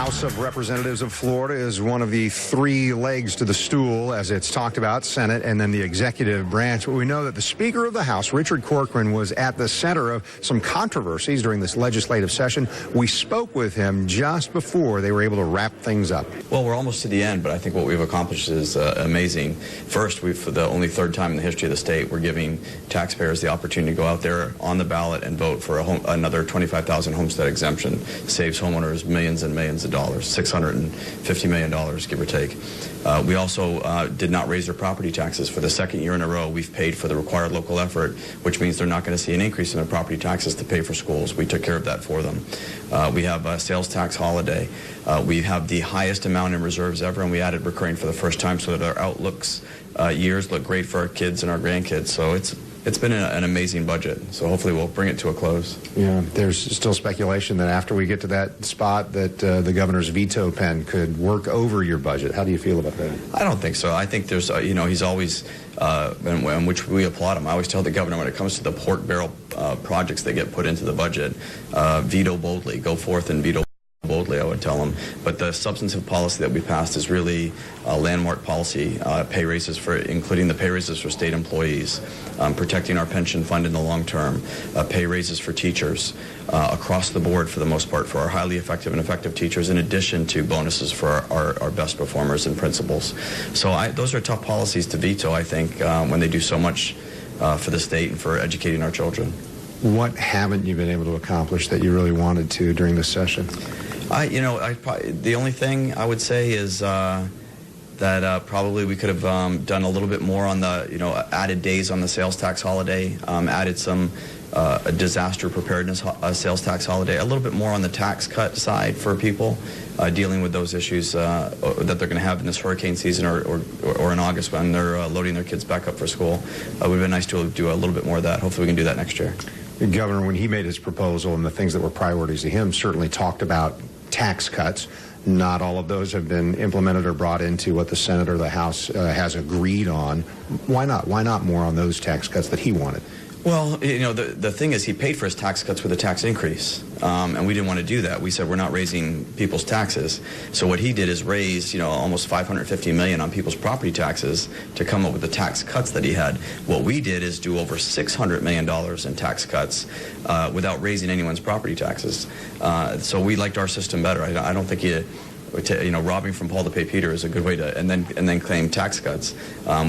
House of Representatives of Florida is one of the three legs to the stool, as it's talked about, Senate and then the executive branch. But we know that the Speaker of the House, Richard Corcoran, was at the center of some controversies during this legislative session. We spoke with him just before they were able to wrap things up. Well, we're almost to the end, but I think what we've accomplished is amazing. First, for the only third time in the history of the state, we're giving taxpayers the opportunity to go out there on the ballot and vote for another $25,000 homestead exemption. Saves homeowners millions and millions of dollars, $650 million, give or take. We also did not raise their property taxes. For the second year in a row, we've paid for the required local effort, which means they're not going to see an increase in their property taxes to pay for schools. We took care of that for them. We have a sales tax holiday. We have the highest amount in reserves ever, and we added recurring for the first time so that our outlooks years look great for our kids and our grandkids. So it's been an amazing budget, so hopefully we'll bring it to a close. Yeah, there's still speculation that after we get to that spot that the governor's veto pen could work over your budget. How do you feel about that? I don't think so. I think there's, he's always, in which we applaud him. I always tell the governor when it comes to the pork barrel projects that get put into the budget, veto boldly, go forth and veto boldly, I would tell them. But the substantive policy that we passed is really a landmark policy, pay raises including the pay raises for state employees, protecting our pension fund in the long term, pay raises for teachers across the board for the most part for our highly effective and effective teachers, in addition to bonuses for our best performers and principals. So those are tough policies to veto, I think, when they do so much for the state and for educating our children. What haven't you been able to accomplish that you really wanted to during this session? The only thing I would say is that probably we could have done a little bit more on the, added days on the sales tax holiday, added some a disaster preparedness sales tax holiday, a little bit more on the tax cut side for people dealing with those issues that they're going to have in this hurricane season or in August when they're loading their kids back up for school. It would have been nice to do a little bit more of that. Hopefully we can do that next year. The governor, when he made his proposal and the things that were priorities to him, certainly talked about tax cuts. Not all of those have been implemented or brought into what the Senate or the House has agreed on. Why not? Why not more on those tax cuts that he wanted? Well, the thing is, he paid for his tax cuts with a tax increase, and we didn't want to do that. We said we're not raising people's taxes. So what he did is raise, almost $550 million on people's property taxes to come up with the tax cuts that he had. What we did is do over $600 million in tax cuts without raising anyone's property taxes. So we liked our system better. I don't think robbing from Paul to pay Peter is a good way to, and then claim tax cuts.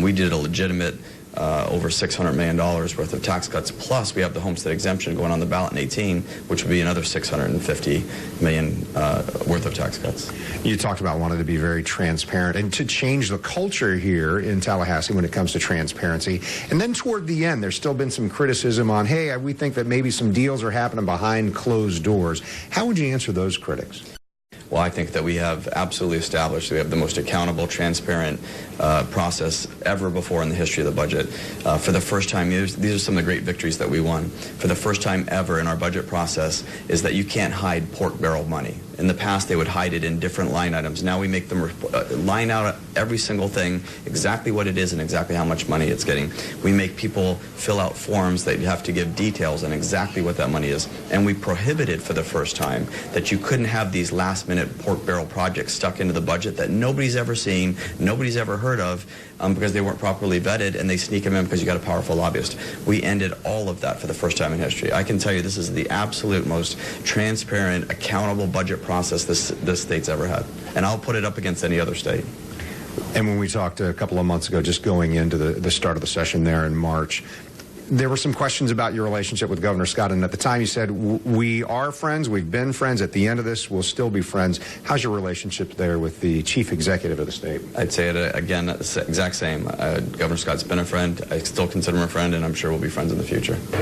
We did a legitimate over $600 million worth of tax cuts, plus we have the homestead exemption going on the ballot in 18, which would be another $650 million worth of tax cuts. You talked about wanting to be very transparent and to change the culture here in Tallahassee when it comes to transparency. And then toward the end, there's still been some criticism on, hey, we think that maybe some deals are happening behind closed doors. How would you answer those critics? Well, I think that we have absolutely established we have the most accountable, transparent process ever before in the history of the budget. For the first time, these are some of the great victories that we won. For the first time ever in our budget process is that you can't hide pork barrel money. In the past, they would hide it in different line items. Now we make them line out every single thing, exactly what it is and exactly how much money it's getting. We make people fill out forms that you have to give details on exactly what that money is. And we prohibited for the first time that you couldn't have these last-minute pork barrel projects stuck into the budget that nobody's ever seen, nobody's ever heard of, because they weren't properly vetted, and they sneak them in because you got a powerful lobbyist. We ended all of that for the first time in history. I can tell you this is the absolute most transparent, accountable budget process this state's ever had. And I'll put it up against any other state. And when we talked a couple of months ago, just going into the start of the session there in March, there were some questions about your relationship with Governor Scott, and at the time you said, we are friends, we've been friends, at the end of this, we'll still be friends. How's your relationship there with the chief executive of the state? I'd say it again, exact same. Governor Scott's been a friend, I still consider him a friend, and I'm sure we'll be friends in the future.